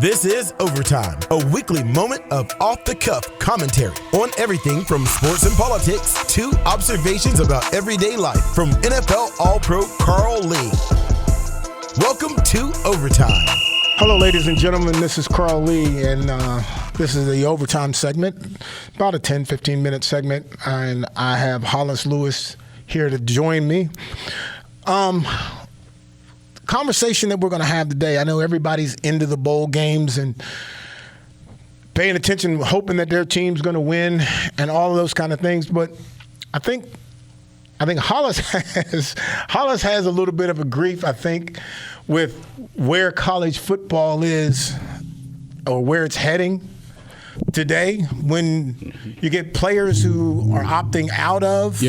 This is Overtime, a weekly moment of off-the-cuff commentary on everything from sports and politics to observations about everyday life from NFL All-Pro Carl Lee. Welcome to Overtime. Hello, ladies and gentlemen. This is Carl Lee, and this is the Overtime segment, about a 10, 15-minute segment, and I have Hollis Lewis here to join me. Conversation that we're going to have today, I know everybody's into the bowl games and paying attention, hoping that their team's going to win and all of those kind of things, but I think Hollis has a little bit of a grief, I think, with where college football is or where it's heading today when you get players who are opting out of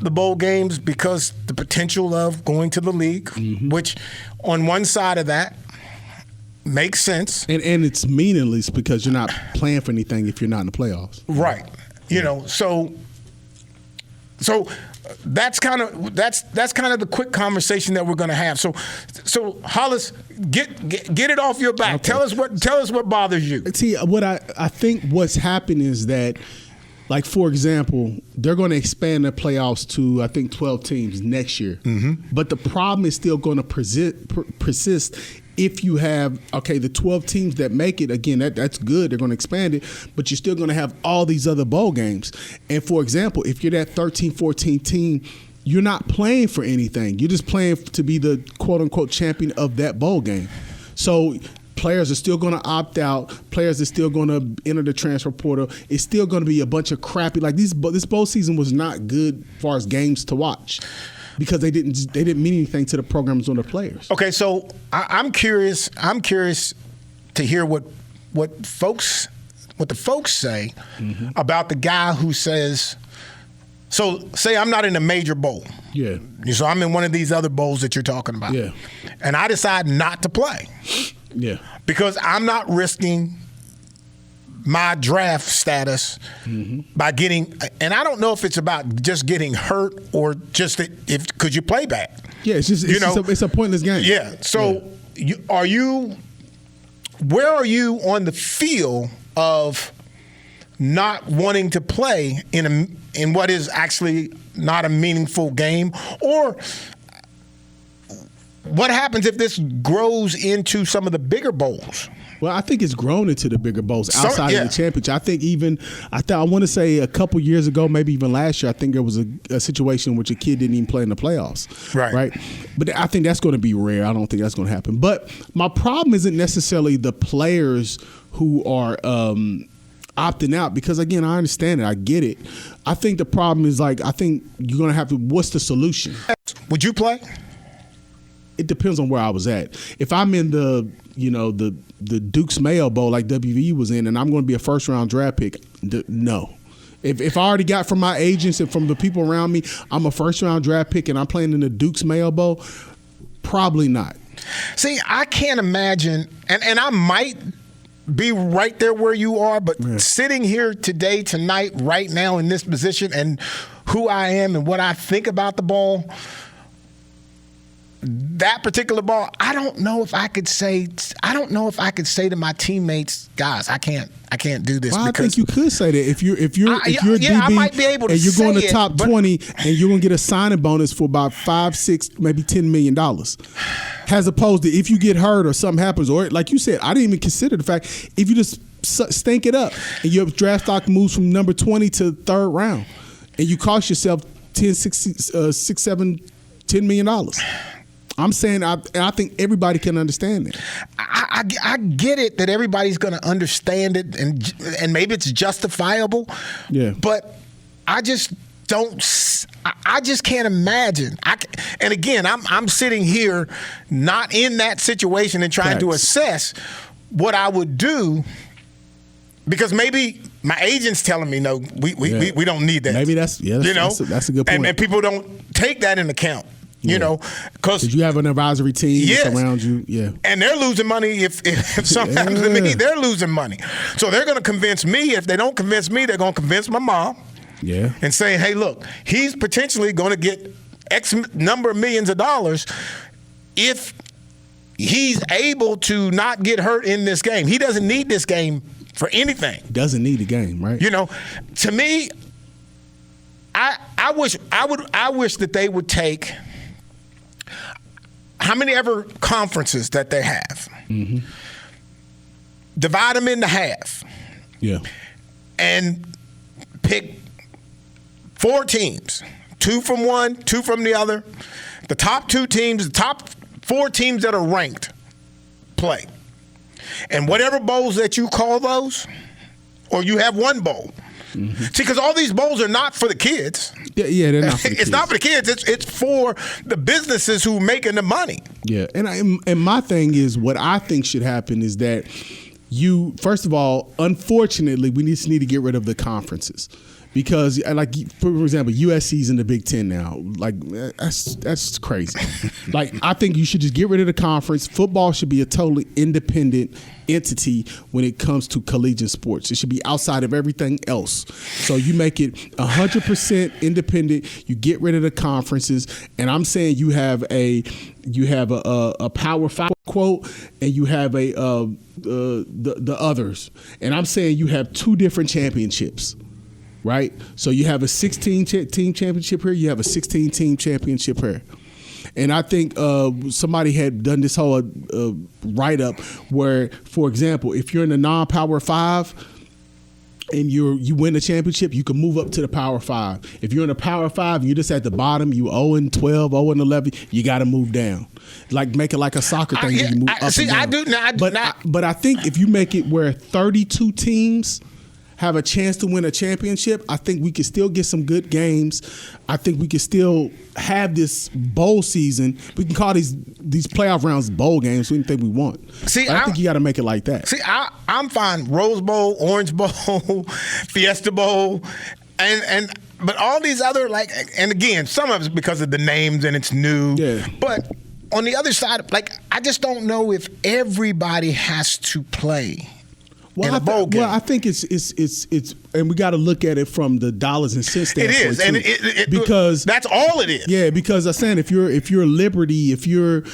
the bowl games because the potential of going to the league, which on one side of that makes sense. And it's meaningless because you're not playing for anything if you're not in the playoffs. Right. You know, so that's kind of the quick conversation that we're going to have. So Hollis, get it off your back. Okay. Tell us what bothers you. See, what I think what's happened is that, like, for example, they're going to expand the playoffs to, I think, 12 teams next year. But the problem is still going to persist if you have, the 12 teams that make it, again, that's good. They're going to expand it. But you're still going to have all these other bowl games. And, for example, if you're that 13, 14 team, you're not playing for anything. You're just playing to be the quote-unquote champion of that bowl game. So players are still going to opt out. Players are still going to enter the transfer portal. It's still going to be a bunch of crappy. Like this bowl season was not good as far as games to watch because they didn't mean anything to the programs or the players. Okay, so I'm curious. I'm curious to hear what the folks say about the guy who says. So say I'm not in a major bowl. Yeah. So I'm in one of these other bowls that you're talking about. Yeah. And I decide not to play. Yeah. Because I'm not risking my draft status by getting – and I don't know if it's about just getting hurt or just could you play bad. Yeah, it's a pointless game. Yeah. So where are you on the feel of not wanting to play in what is actually not a meaningful game? Or – what happens if this grows into some of the bigger bowls? Well, I think it's grown into the bigger bowls outside of the championship. I think I want to say a couple years ago, maybe even last year, I think there was a situation in which a kid didn't even play in the playoffs. Right. But I think that's going to be rare. I don't think that's going to happen. But my problem isn't necessarily the players who are opting out because, again, I understand it. I get it. I think the problem is, I think you're going to have to – what's the solution? Would you play? It depends on where I was at. If I'm in the Duke's Mayo Bowl like WVU was in, and I'm going to be a first-round draft pick, no. If I already got from my agents and from the people around me, I'm a first-round draft pick and I'm playing in the Duke's Mayo Bowl, probably not. See, I can't imagine, and I might be right there where you are, but sitting here today, tonight, right now in this position and who I am and what I think about the ball – that particular ball, I don't know if I could say to my teammates, guys, I can't do this. Well, I think you could say that if you're DB, I might be able to and you're say going to it, top 20 and you're going to get a signing bonus for about $5, $6, maybe $10 million. As opposed to if you get hurt or something happens, or like you said, I didn't even consider the fact if you just stink it up and your draft stock moves from number 20 to third round and you cost yourself $10 million. I'm saying, I think everybody can understand it. I get it that everybody's going to understand it, and maybe it's justifiable. Yeah. But I just don't. I just can't imagine. And again, I'm sitting here not in that situation and trying to assess what I would do because maybe my agent's telling me no, we don't need that. Maybe that's a good point. And people don't take that into account. You know, because you have an advisory team around you, and they're losing money. If something happens to me, they're losing money. So they're going to convince me. If they don't convince me, they're going to convince my mom. Yeah, and say, hey, look, he's potentially going to get X number of millions of dollars if he's able to not get hurt in this game. He doesn't need this game for anything. Doesn't need the game, right? You know, to me, I wish that they would take how many ever conferences that they have, divide them into half, and pick 4 teams, 2 from one, 2 from the other. The top 2 teams, the top 4 teams that are ranked play. And whatever bowls that you call those, or you have one bowl. See, because all these bowls are not for the kids. Yeah, they're not for the kids. It's not for the kids. It's for the businesses who are making the money. Yeah, and my thing is, what I think should happen is that first of all, unfortunately, we just need to get rid of the conferences. Because, like, for example, USC's in the Big Ten now. Like, that's crazy. Like, I think you should just get rid of the conference. Football should be a totally independent entity when it comes to collegiate sports. It should be outside of everything else. So you make it 100% independent. You get rid of the conferences, and I'm saying you have a Power 5 quote, and you have the others. And I'm saying you have 2 different championships. Right? So you have a 16-team championship here. You have a 16-team championship here. And I think somebody had done this whole write-up where, for example, if you're in the non-Power 5 and you win the championship, you can move up to the Power 5. If you're in the Power 5 and you're just at the bottom, you 0-12, 0-11, you got to move down. Like, make it like a soccer thing. You move up and down. But I think if you make it where 32 teams have a chance to win a championship, I think we can still get some good games. I think we can still have this bowl season. We can call these playoff rounds bowl games anything we want. See, I think you got to make it like that. See, I'm fine. Rose Bowl, Orange Bowl, Fiesta Bowl, but all these other, like, and again, some of it's because of the names and it's new. Yeah. But on the other side, like, I just don't know if everybody has to play. Well, I think it's and we got to look at it from the dollars and cents standpoint. It is, and because that's all it is. Yeah, because I'm saying if you're Liberty, if you're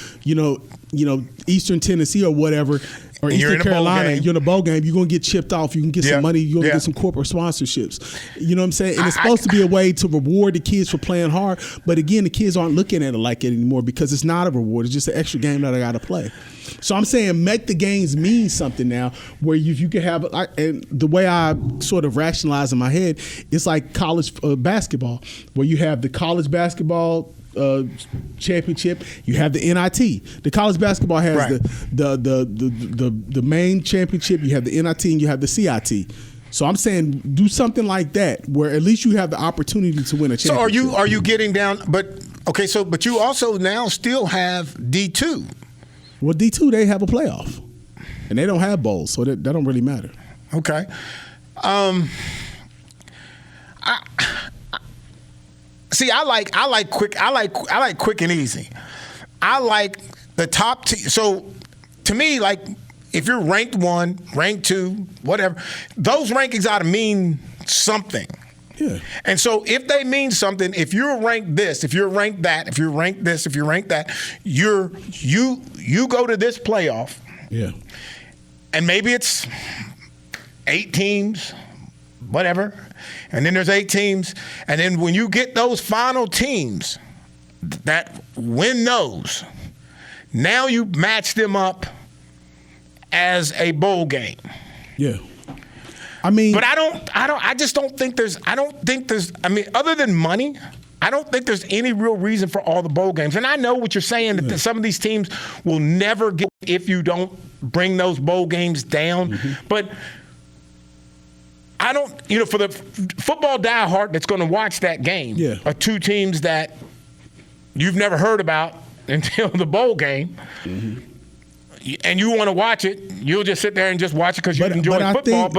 Eastern Tennessee or whatever, or Eastern Carolina, you're in a bowl game, you're gonna get chipped off. You can get some money. You're gonna get some corporate sponsorships. You know what I'm saying? And it's supposed to be a way to reward the kids for playing hard. But again, the kids aren't looking at it like it anymore because it's not a reward. It's just an extra game that I got to play. So I'm saying make the games mean something now, where you can have, and the way I sort of rationalize in my head, it's like college basketball, where you have the college basketball championship, you have the NIT. The college basketball has the main championship, you have the NIT, and you have the CIT. So I'm saying do something like that, where at least you have the opportunity to win a championship. So are you getting down? But you also now still have D2. Well, D2, they have a playoff, and they don't have bowls, so that don't really matter. Okay. I like quick and easy. I like the top team. So to me, like, if you're ranked 1, ranked 2, whatever, those rankings ought to mean something. Yeah. And so if they mean something, if you're ranked this, if you're ranked that, if you're ranked this, if you're ranked that, you go to this playoff. Yeah. And maybe it's 8 teams, whatever. And then there's 8 teams. And then when you get those final teams that win those, now you match them up as a bowl game. Yeah. I mean, but I just don't think there's, I mean, other than money, I don't think there's any real reason for all the bowl games. And I know what you're saying, that some of these teams will never get if you don't bring those bowl games down. Mm-hmm. But I don't, for the football diehard that's going to watch that game, are 2 teams that you've never heard about until the bowl game. Mm-hmm. And you want to watch it, you'll just sit there and just watch it because you enjoy football.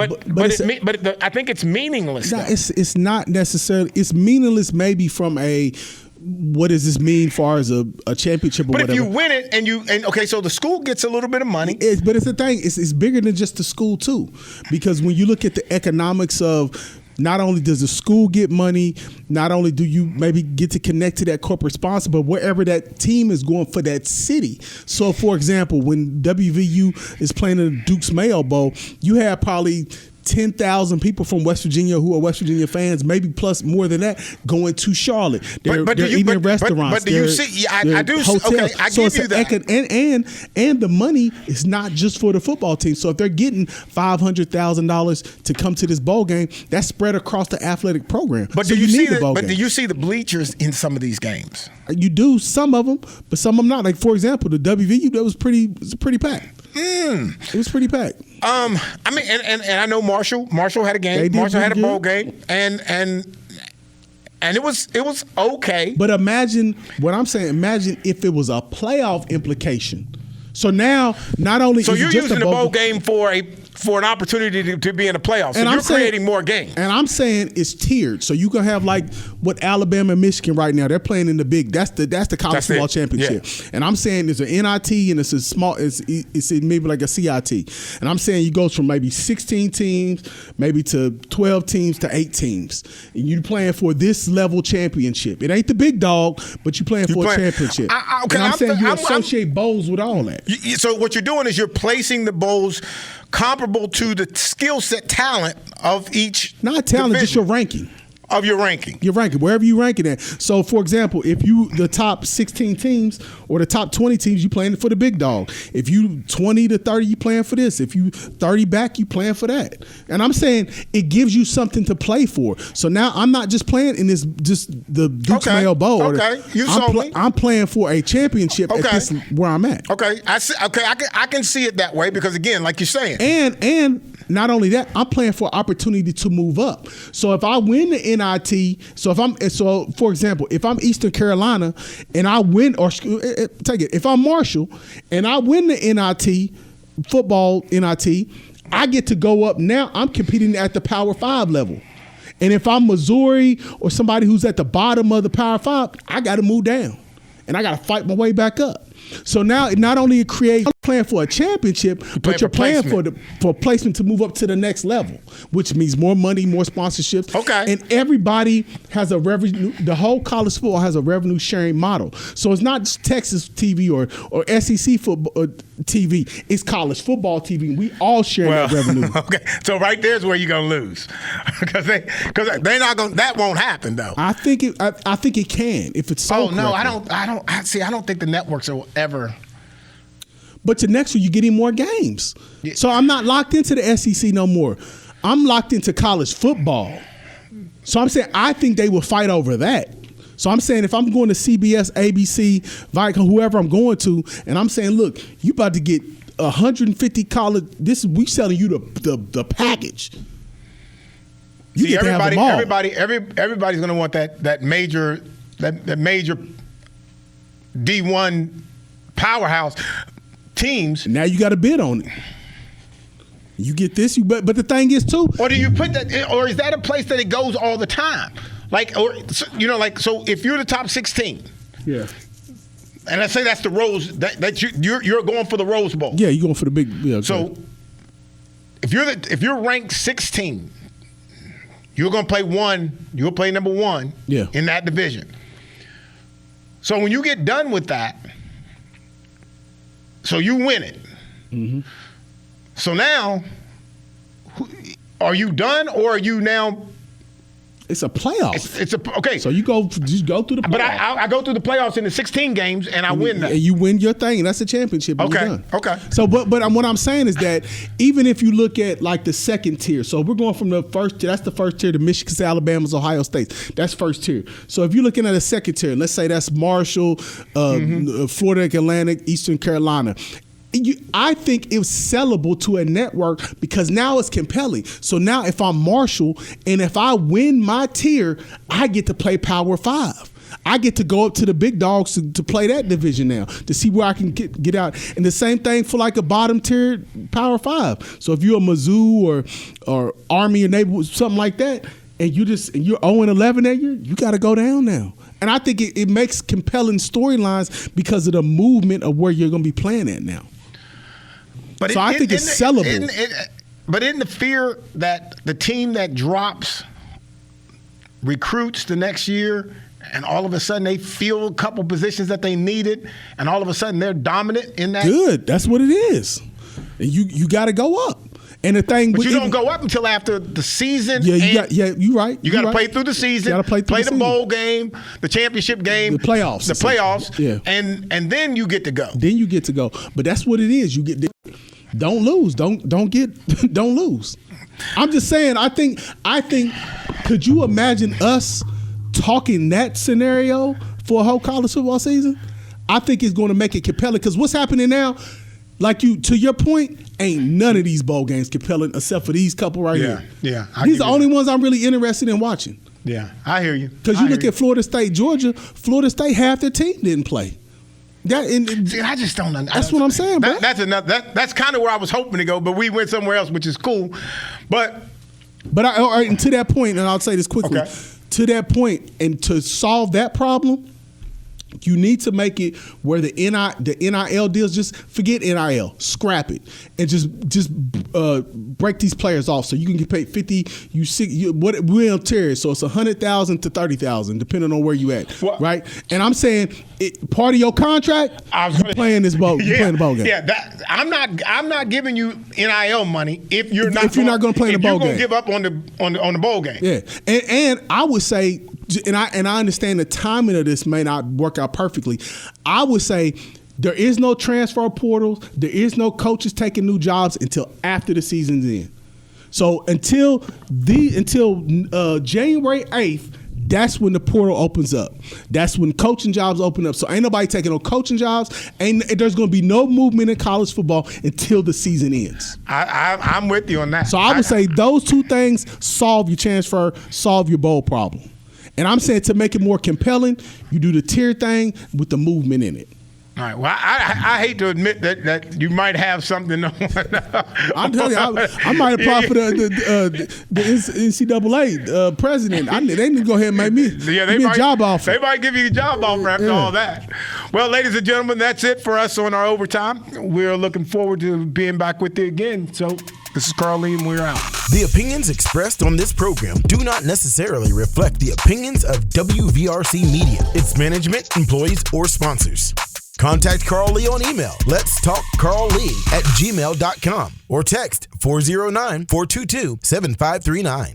I think it's meaningless. No, it's not necessarily. It's meaningless maybe from a what does this mean far as a championship or whatever. But if you win it so the school gets a little bit of money. But it's the thing. It's bigger than just the school too, because when you look at the economics of not only does the school get money, not only do you maybe get to connect to that corporate sponsor, but wherever that team is going for that city. So, for example, when WVU is playing in the Duke's Mayo Bowl, you have probably 10,000 people from West Virginia who are West Virginia fans, maybe plus more than that, going to Charlotte. They're eating in restaurants. But do you see? I do. Hotels. Okay, I give you that. And the money is not just for the football team. So if they're getting $500,000 to come to this bowl game, that's spread across the athletic program. But so do you see the bowl But games. do you see the bleachers in some of these games? You do some of them, but some of them not. Like, for example, the WVU, that was pretty packed. It was pretty packed. I mean, and I know Marshall had a game. Marshall had a bowl game, and it was okay. But imagine what I'm saying. Imagine if it was a playoff implication. So now, not only so is you're it just using a the bowl game for an opportunity to be in the playoffs. So and you're creating more games. And I'm saying it's tiered. So you can have like what Alabama and Michigan right now. They're playing in the big. That's the college football championship. Yeah. And I'm saying there's an NIT and it's a small. It's maybe like a CIT. And I'm saying you go from maybe 16 teams, maybe to 12 teams to 8 teams. And you're playing for this level championship. It ain't the big dog, but you're playing for a championship. Okay, and I'm saying you associate bowls with all that. So what you're doing is you're placing the bowls comparable to the skill set talent of each. Not talent, just your ranking. Of your ranking. Your ranking, wherever you rank it at. So, for example, if you the top 16 teams or the top 20 teams, you playing for the big dog. If you 20 to 30, you playing for this. If you 30 back, you playing for that. And I'm saying it gives you something to play for. So now I'm not just playing in this just the Duke's Mayo Bowl. Okay, you sold me. I'm playing for a championship at this where I'm at. Okay, I can see it that way because again, like you're saying, and not only that, I'm playing for opportunity to move up. So if I win the NIT, so for example, if I'm Eastern Carolina and I win, or take it, if I'm Marshall and I win the NIT, football NIT, I get to go up. Now I'm competing at the Power 5 level. And if I'm Missouri or somebody who's at the bottom of the Power 5, I got to move down. And I got to fight my way back up. So now it not only creates playing for a championship, but you're playing for placement to move up to the next level, which means more money, more sponsorships. Okay. And everybody has a revenue. The whole college football has a revenue sharing model. So it's not just Texas TV or SEC football TV. It's college football TV. We all share that revenue. Okay. So right there's where you're gonna lose because they're not gonna. That won't happen though. I think it can if it's so. Oh no, I don't think the networks will ever. But the next one, you're getting more games. Yeah. So I'm not locked into the SEC no more. I'm locked into college football. So I'm saying I think they will fight over that. So I'm saying if I'm going to CBS, ABC, Viacom, whoever I'm going to, and I'm saying, look, you about to get 150 college. We selling you the package. You get to have them all. Everybody's going to want that major D1 powerhouse teams. Now you got to bid on it. You get this, but the thing is too. Or do you put that? Or is that a place that it goes all the time? So if you're the top 16, yeah, and let's say that's the Rose that you're going for the Rose Bowl. Yeah, you're going for the big. Yeah, so if you're ranked 16, you're going to play you'll play number 1 in that division. So when you get done with that, so you win it. Mm-hmm. So now, are you done or are you now? It's a playoff. Okay. So you go through the playoffs. But I go through the playoffs in the 16 games and I win that. And you win your thing. And that's a championship. Okay. Okay. So, but what I'm saying is that even if you look at like the second tier, so we're going from the first tier. That's the first tier to Michigan, Alabama, Ohio State. That's first tier. So if you're looking at a second tier, let's say that's Marshall, Florida Atlantic, Eastern Carolina. I think it's sellable to a network because now it's compelling. So now if I'm Marshall and if I win my tier, I get to play Power 5. I get to go up to the big dogs to play that division now to see where I can get out. And the same thing for like a bottom tier Power 5. So if you're a Mizzou or Army or Navy, something like that, and you're 0-11 that year, you got to go down now. And I think it makes compelling storylines because of the movement of where you're going to be playing at now. But I think it's sellable. But isn't the fear that the team that drops recruits the next year, and all of a sudden they fill a couple positions that they needed, and all of a sudden they're dominant in that. Good. That's what it is. And you got to go up. And the thing, but you don't go up until after the season. Yeah, you're right. You got to play through the season. You got to play the bowl game, the championship game, the playoffs. Yeah, and then you get to go. But that's what it is. You get. Don't lose. Don't lose. I'm just saying. I think. Could you imagine us talking that scenario for a whole college football season? I think it's going to make it compelling because what's happening now. To your point, ain't none of these bowl games compelling except for these couple right here. Yeah. These are the only ones I'm really interested in watching. Yeah, I hear you. Because you look at Florida State, Georgia, Florida State, half their team didn't play. See, I just don't understand. That's what I'm saying, bro. That's kind of where I was hoping to go, but we went somewhere else, which is cool. But and to that point, and I'll say this quickly, okay. To that point, and to solve that problem, you need to make it where the NIL deals, just forget NIL, scrap it, and just break these players off so you can get paid 50. We don't tear it, so it's 100,000 to 30,000 depending on where you at, right? And I'm saying part of your contract, you're playing this bowl, you're playing the bowl game. Yeah, I'm not giving you NIL money if you're not going to play in the bowl game. If you're going to give up on the bowl game. Yeah, and I would say. And I understand the timing of this may not work out perfectly. I would say there is no transfer portal. There is no coaches taking new jobs until after the season's in. So until January 8th, that's when the portal opens up. That's when coaching jobs open up. So ain't nobody taking no coaching jobs. There's going to be no movement in college football until the season ends. I'm with you on that. So I would say those two things solve your transfer, solve your bowl problem. And I'm saying to make it more compelling, you do the tier thing with the movement in it. All right. Well, I hate to admit that you might have something on. I'm telling you, I might apply for the NCAA president. They need to go ahead and make me a job offer. They might give you a job offer after all that. Well, ladies and gentlemen, that's it for us on our overtime. We're looking forward to being back with you again. So this is Carl Lee, and we're out. The opinions expressed on this program do not necessarily reflect the opinions of WVRC Media, its management, employees, or sponsors. Contact Carl Lee on email, letstalkcarllee@gmail.com, or text 409-422-7539.